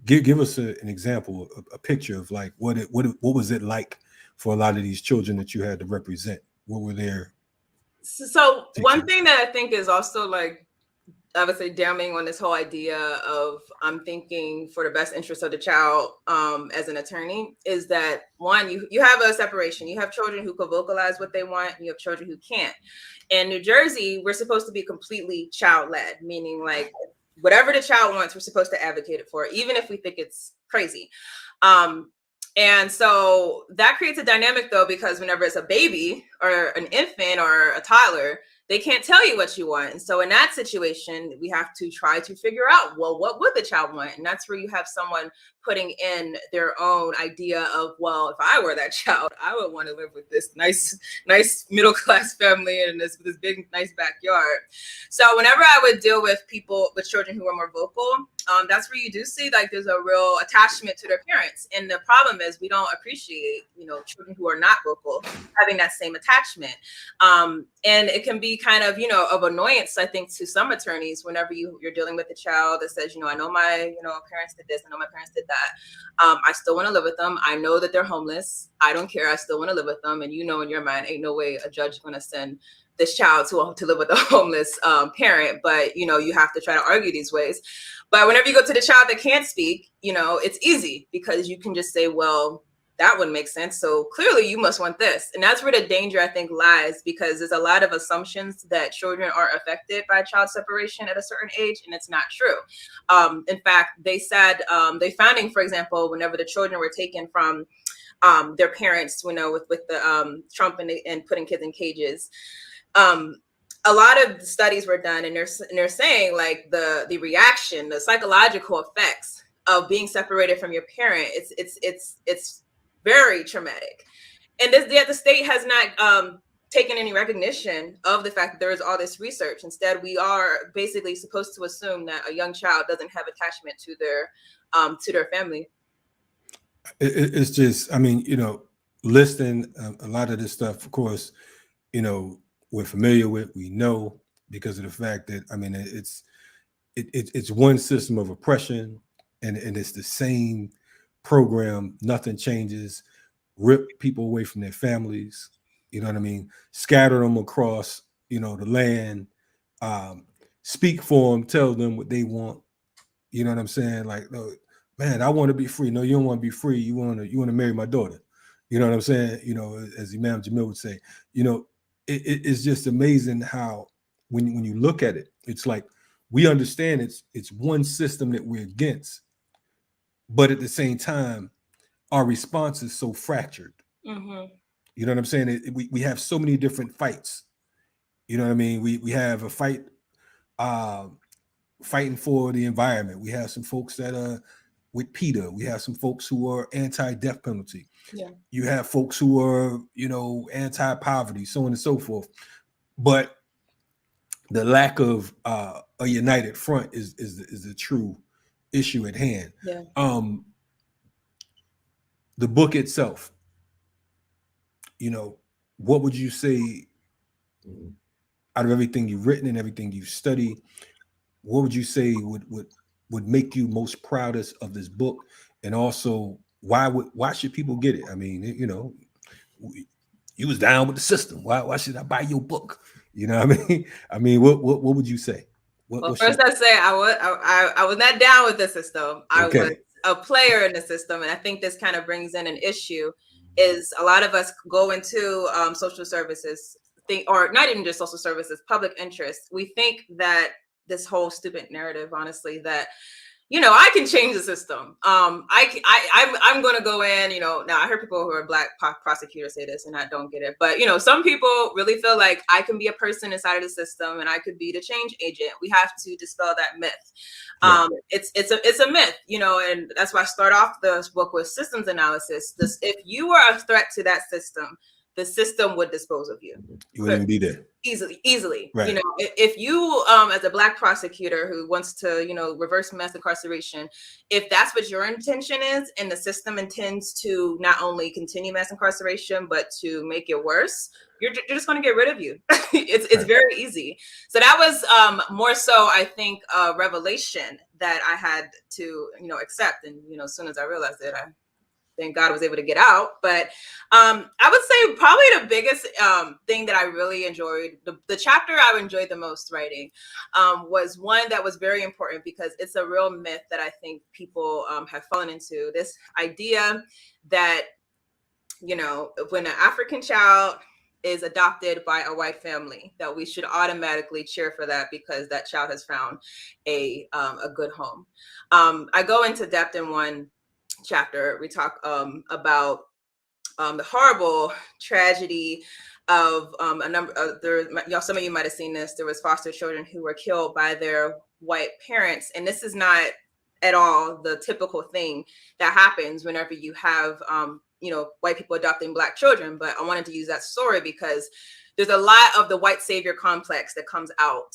give us an example, a picture of like what was it like for a lot of these children that you had to represent? What were their? So one thing that I think is also like, I would say, damning on this whole idea of I'm thinking for the best interest of the child as an attorney is that, one, you have a separation. You have children who can vocalize what they want, and you have children who can't. In New Jersey, we're supposed to be completely child-led, meaning like whatever the child wants, we're supposed to advocate it for, even if we think it's crazy. And so that creates a dynamic, though, because whenever it's a baby or an infant or a toddler, they can't tell you what you want. And so in that situation, we have to try to figure out, well, what would the child want? And that's where you have someone putting in their own idea of, well, if I were that child, I would want to live with this nice middle-class family and this big, nice backyard. So whenever I would deal with children who are more vocal, that's where you do see like there's a real attachment to their parents. And the problem is we don't appreciate, you know, children who are not vocal having that same attachment. And it can be kind of, you know, of annoyance, I think, to some attorneys whenever you're dealing with a child that says, you know, I know my, you know, parents did this, I know my parents did that. I still want to live with them. I know that they're homeless. I don't care. I still want to live with them. And you know, in your mind, ain't no way a judge is going to send this child to live with a homeless parent. But, you know, you have to try to argue these ways. But whenever you go to the child that can't speak, you know, it's easy because you can just say, well, that wouldn't make sense. So clearly you must want this. And that's where the danger, I think, lies, because there's a lot of assumptions that children are affected by child separation at a certain age, and it's not true. In fact, they said, they founding, for example, whenever the children were taken from their parents, you know, with the Trump and putting kids in cages, a lot of studies were done, and they're saying like the reaction, the psychological effects of being separated from your parent, it's very traumatic. And yet the state has not taken any recognition of the fact that there is all this research. Instead, we are basically supposed to assume that a young child doesn't have attachment to their family. It's just, I mean, you know, listening a lot of this stuff, of course, you know, we're familiar with, we know, because of the fact that, I mean, it's one system of oppression, and it's the same program. Nothing changes. Rip people away from their families, You know what I mean? Scatter them across, the land. Speak for them. Tell them what they want. You know what I'm saying? Like, no, man, I want to be free. No, you don't want to be free. You want to marry my daughter. You know what I'm saying? As Imam Jamil would say. It's just amazing how when you look at it, it's like we understand it's one system that we're against, but at the same time, our response is so fractured. Mm-hmm. You know what I'm saying? We have so many different fights. You know what I mean? We have a fight fighting for the environment. We have some folks that are with PETA. We have some folks who are anti-death penalty. Yeah. You have folks who are, anti-poverty, so on and so forth. But the lack of a united front is the true issue at hand. Yeah. The book itself, what would you say out of everything you've written and everything you've studied, what would you say would make you most proudest of this book? And also, why should people get it? I mean, you was down with the system. Why should I buy your book? You know what I mean? I mean, what would you say? First I'd say I was not down with the system. I was a player in the system, and I think this kind of brings in an issue. Is a lot of us go into social services, or not even just social services, public interest. We think that this whole stupid narrative, honestly, that I can change the system. I'm going to go in. Now I heard people who are Black prosecutors say this, and I don't get it. But some people really feel like I can be a person inside of the system, and I could be the change agent. We have to dispel that myth. Yeah. It's a myth, and that's why I start off this book with systems analysis. If you are a threat to that system, the system would dispose of you. You wouldn't be there. Easily. Right. If you, as a Black prosecutor who wants to, reverse mass incarceration, if that's what your intention is, and the system intends to not only continue mass incarceration, but to make it worse, you're just going to get rid of you. It's right. Very easy. So that was more so, I think, a revelation that I had to, accept. And, as soon as I realized it, thank God I was able to get out. But I would say probably the biggest thing that I really enjoyed, the chapter I enjoyed the most writing was one that was very important, because it's a real myth that I think people have fallen into. This idea that, when an African child is adopted by a white family, that we should automatically cheer for that because that child has found a good home. I go into depth in one chapter. We talk about the horrible tragedy of a number of some of you might have seen this. There was foster children who were killed by their white parents, and this is not at all the typical thing that happens whenever you have white people adopting Black children. But I wanted to use that story because there's a lot of the white savior complex that comes out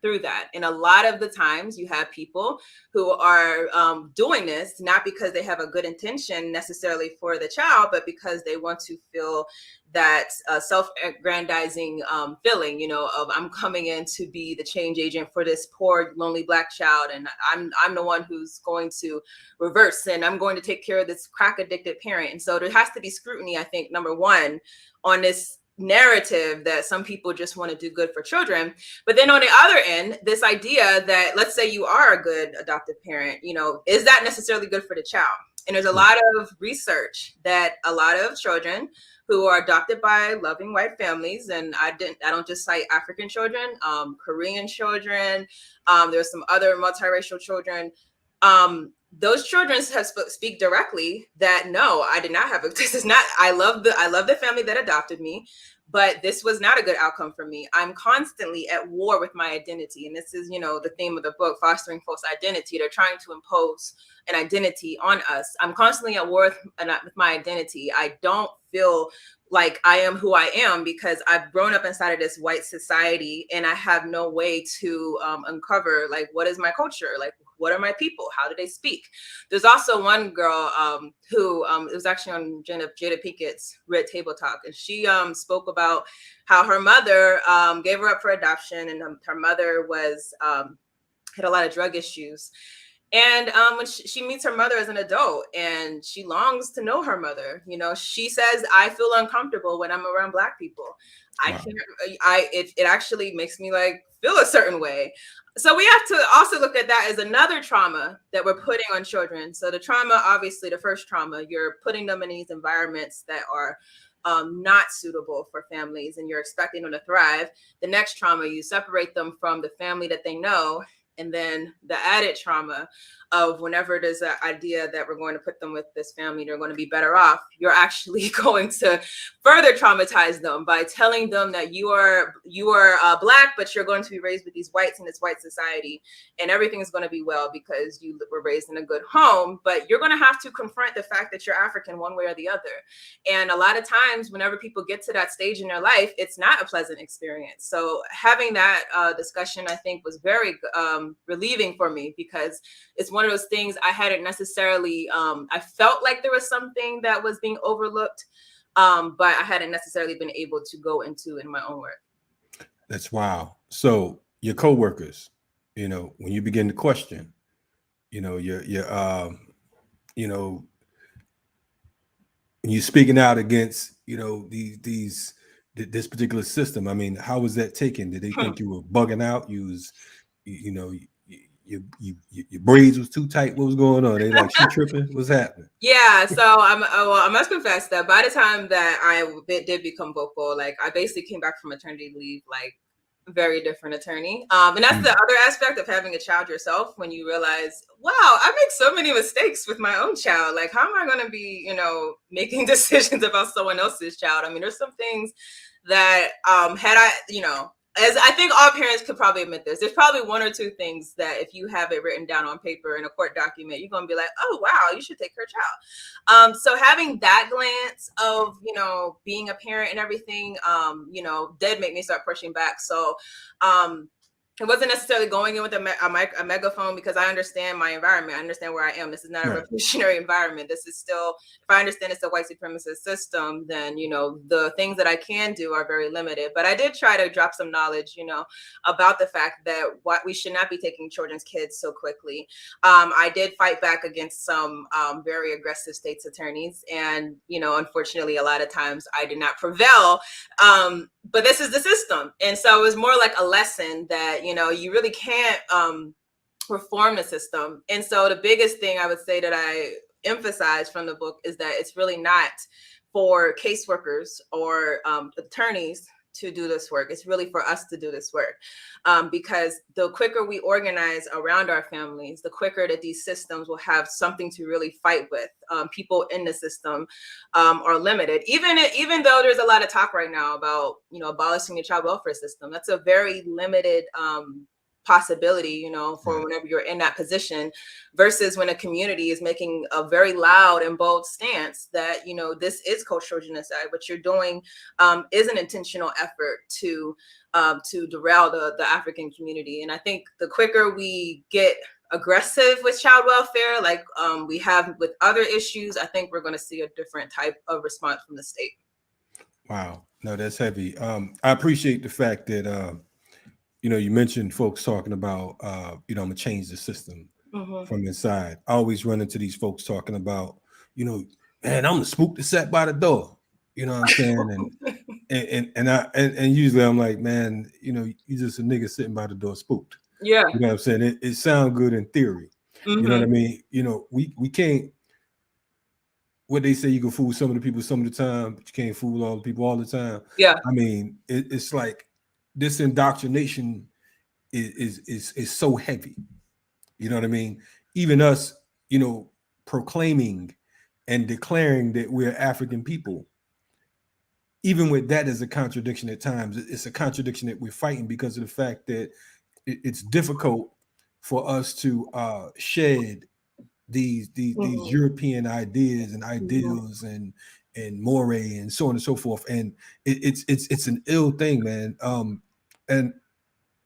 through that. And a lot of the times you have people who are doing this, not because they have a good intention necessarily for the child, but because they want to feel that self-aggrandizing feeling, of I'm coming in to be the change agent for this poor, lonely Black child. And I'm the one who's going to reverse, and I'm going to take care of this crack addicted parent. And so there has to be scrutiny, I think, number one, on this narrative that some people just want to do good for children. But then on the other end, this idea that, let's say you are a good adoptive parent, is that necessarily good for the child? And there's a lot of research that a lot of children who are adopted by loving white families, and I don't just cite African children, Korean children, there's some other multiracial children, those children have speak directly that no, I did not have this is not, I love the family that adopted me, but this was not a good outcome for me. I'm constantly at war with my identity. And this is, the theme of the book, Fostering False Identity. They're trying to impose an identity on us. I'm constantly at war with my identity. I don't feel like I am who I am because I've grown up inside of this white society, and I have no way to uncover, like, what is my culture? Like, what are my people? How do they speak? There's also one girl who it was actually on Jada Pinkett's Red Table Talk, and she spoke about how her mother gave her up for adoption, and her mother was had a lot of drug issues. And when she meets her mother as an adult, and she longs to know her mother, you know, she says, "I feel uncomfortable when I'm around Black people. I Wow. can't. It actually makes me like feel a certain way." So we have to also look at that as another trauma that we're putting on children. So the trauma, obviously, the first trauma, you're putting them in these environments that are not suitable for families, and you're expecting them to thrive. The next trauma, you separate them from the family that they know. And then the added trauma of whenever there's an idea that we're going to put them with this family, they're going to be better off, you're actually going to further traumatize them by telling them that you are Black, but you're going to be raised with these whites in this white society, and everything is going to be well because you were raised in a good home. But you're going to have to confront the fact that you're African one way or the other. And a lot of times, whenever people get to that stage in their life, it's not a pleasant experience. So having that discussion, I think, was very relieving for me, because it's one of those things I hadn't necessarily, I felt like there was something that was being overlooked, but I hadn't necessarily been able to go into in my own work. That's wow. So your coworkers, you know, when you begin to question, you know, you're when you're speaking out against, you know, this particular system. I mean, how was that taken? Did they think you were bugging out? You was, you know, your braids was too tight. What was going on? They like, she tripping? What's happening? Yeah, so I must confess that by the time that I did become vocal, like I basically came back from maternity leave, like very different attorney. And that's the other aspect of having a child yourself, when you realize, wow, I make so many mistakes with my own child. Like, how am I going to be, you know, making decisions about someone else's child? I mean, there's some things that had I, you know, as I think all parents could probably admit this, there's probably one or two things that if you have it written down on paper in a court document, you're going to be like, oh, wow, you should take her child. So having that glance of, you know, being a parent and everything, you know, did make me start pushing back. So it wasn't necessarily going in with a megaphone, because I understand my environment. I understand where I am. This is not a revolutionary environment. This is still, if I understand it's a white supremacist system, then, you know, the things that I can do are very limited. But I did try to drop some knowledge, you know, about the fact that we should not be taking children's kids so quickly. I did fight back against some very aggressive state's attorneys. And, you know, unfortunately, a lot of times I did not prevail. But this is the system. And so it was more like a lesson that, you know, you really can't reform the system. And so the biggest thing I would say that I emphasize from the book is that it's really not for caseworkers or attorneys to do this work. It's really for us to do this work, because the quicker we organize around our families, the quicker that these systems will have something to really fight with. People in the system are limited, even though there's a lot of talk right now about, you know, abolishing the child welfare system. That's a very limited possibility, you know, for whenever you're in that position, versus when a community is making a very loud and bold stance that, you know, this is cultural genocide. What you're doing is an intentional effort to derail the African community. And I think the quicker we get aggressive with child welfare, like we have with other issues, I think we're going to see a different type of response from the state. Wow. No, that's heavy. I appreciate the fact that, you know, you mentioned folks talking about, you know, I'm gonna change the system from inside. I always run into these folks talking about, you know, man, I'm the spook that sat by the door. You know what I'm saying? And usually I'm like, man, you know, you just a nigga sitting by the door spooked. Yeah. You know what I'm saying? It sounds good in theory. You know what I mean? You know, we can't, what they say, you can fool some of the people some of the time, but you can't fool all the people all the time. Yeah. I mean, it's like this indoctrination is so heavy. You know what I mean? Even us, you know, proclaiming and declaring that we're African people, even with that as a contradiction at times, it's a contradiction that we're fighting because of the fact that it's difficult for us to shed these European ideas and ideals and moray and so on and so forth. And it's an ill thing, man. And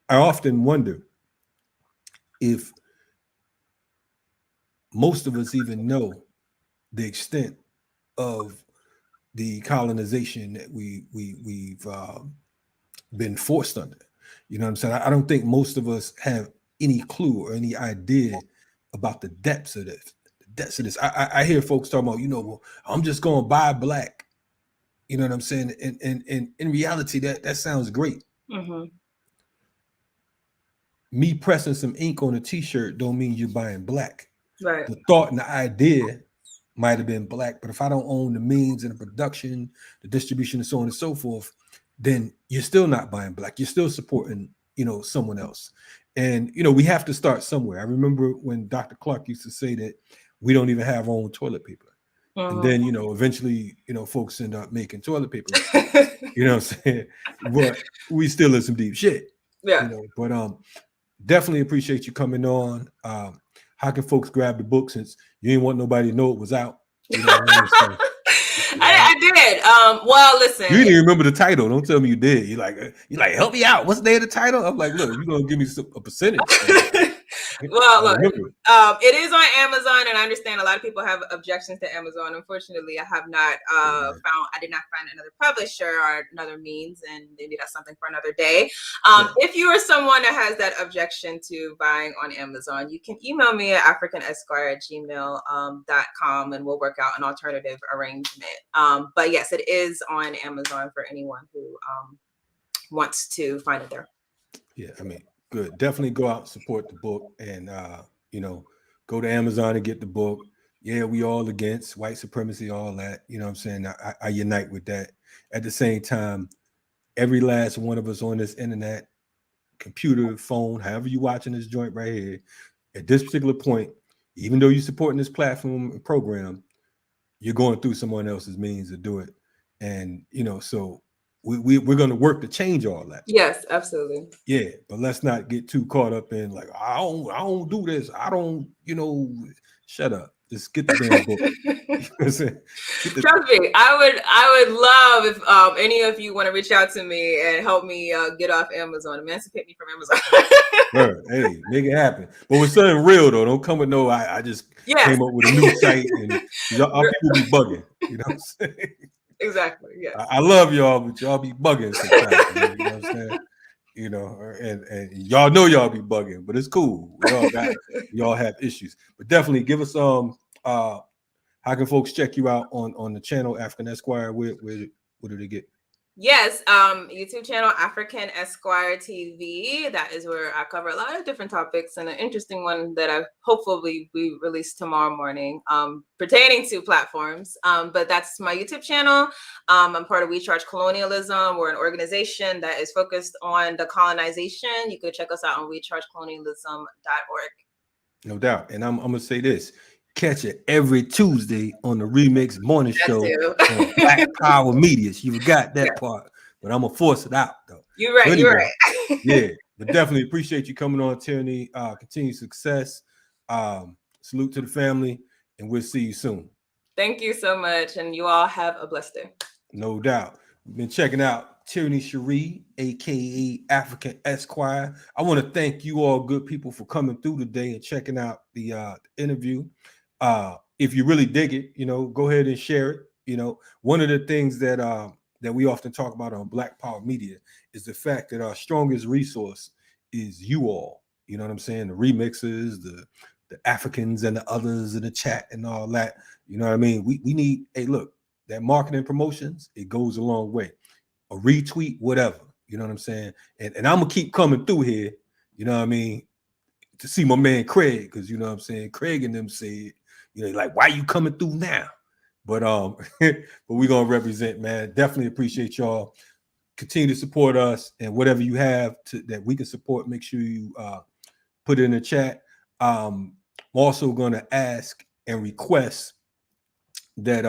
I often wonder if most of us even know the extent of the colonization that we've been forced under. You know what I'm saying? I don't think most of us have any clue or any idea about the depths of this. I hear folks talking about, well, I'm just going to buy black. You know what I'm saying? And in reality, that sounds great. Mm-hmm. Me pressing some ink on a t-shirt don't mean you're buying black. Right. The thought and the idea might have been black, but if I don't own the means and the production, the distribution, and so on and so forth, then you're still not buying black. You're still supporting, someone else. And, we have to start somewhere. I remember when Dr. Clark used to say that we don't even have our own toilet paper. And then, eventually, folks end up making toilet paper. You know what I'm saying? But we still in some deep shit. Yeah. But definitely appreciate you coming on. How can folks grab the book since you didn't want nobody to know it was out? I did. Well, listen. You didn't even remember the title. Don't tell me you did. You're like, help me out. What's the name of the title? I'm like, look, you're gonna give me a percentage. Well, look, it is on Amazon, and I understand a lot of people have objections to Amazon. Unfortunately, I have not I did not find another publisher or another means, and maybe that's something for another day. If you are someone that has that objection to buying on Amazon, you can email me at africanesquire@gmail.com, and we'll work out an alternative arrangement. But yes, it is on Amazon for anyone who wants to find it there. Yeah, I mean, good. Definitely go out and support the book, and go to Amazon and get the book. Yeah, we all against white supremacy, all that. You know what I'm saying? I unite with that. At the same time, every last one of us on this internet, computer, phone, however you watching this joint right here, at this particular point, even though you're supporting this platform and program, you're going through someone else's means to do it. And so we're going to work to change all that. Yes, absolutely. Yeah, but let's not get too caught up in like, I don't do this. I don't, shut up. Just get the damn book. Trust me, I would love if any of you want to reach out to me and help me get off Amazon, emancipate me from Amazon. Hey, make it happen. But with something real though, don't come with no. I just came up with a new site, and our people be bugging. You know what I'm saying? Exactly. Yeah. I love y'all, but y'all be bugging sometimes. You know what I'm saying? And y'all know y'all be bugging, but it's cool. Y'all have issues, but definitely give us how can folks check you out on the channel African Esquire? Where do they get? Yes, YouTube channel African Esquire TV. That is where I cover a lot of different topics, and an interesting one that I hopefully we release tomorrow morning pertaining to platforms. But that's my YouTube channel. I'm part of We Charge Colonialism. We're an organization that is focused on the colonization. You can check us out on WeChargeColonialism.org. No doubt. And I'm gonna say this. Catch it every Tuesday on the Remix Morning Show on Black Power Media. You forgot that part, but I'm gonna force it out though. You're right. You're right. Yeah, but definitely appreciate you coming on, Tierney. Continued success. Salute to the family, and we'll see you soon. Thank you so much, and you all have a blessed day. No doubt. We've been checking out Tierney Sheree, aka African Esquire. I want to thank you all good people for coming through today and checking out the interview. If you really dig it, go ahead and share it. One of the things that we often talk about on Black Power Media is the fact that our strongest resource is you all. You know what I'm saying? The remixers, the Africans and the others in the chat and all that. You know what I mean? We need, hey, look, that marketing promotions, it goes a long way. A retweet, whatever. You know what I'm saying? And I'm gonna keep coming through here, you know what I mean, to see my man Craig, because you know what I'm saying, Craig and them said, like, why you coming through now? But but we're gonna represent, man. Definitely appreciate y'all. Continue to support us, and whatever you have that we can support, make sure you put it in the chat. I'm also gonna ask and request that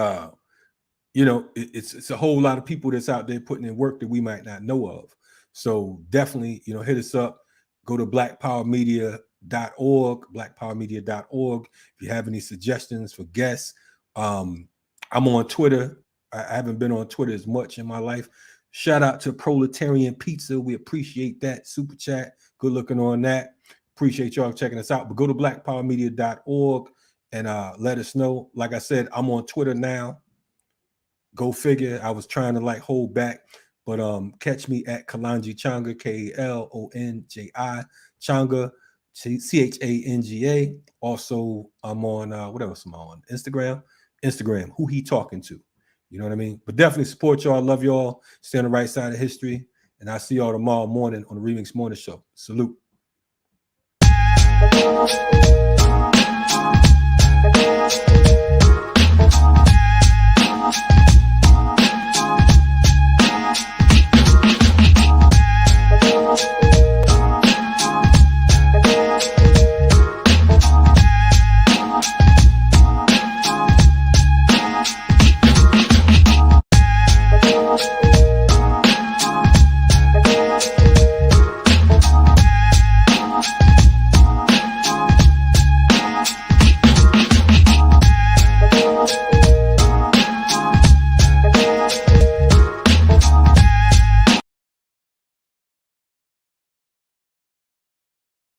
it's a whole lot of people that's out there putting in work that we might not know of. So definitely, hit us up. Go to blackpowermedia.org, blackpowermedia.org. If you have any suggestions for guests, I'm on Twitter. I haven't been on Twitter as much in my life. Shout out to Proletarian Pizza. We appreciate that. Super chat. Good looking on that. Appreciate y'all checking us out. But go to blackpowermedia.org and let us know. Like I said, I'm on Twitter now. Go figure. I was trying to hold back, but catch me at KalonjiChanga, KalonjiChanga. Changa. CHANGA. Also, I'm on what else am I on? Instagram, who he talking to. You know what I mean? But definitely support y'all. Love y'all. Stay on the right side of history. And I'll see y'all tomorrow morning on the Remix Morning Show. Salute.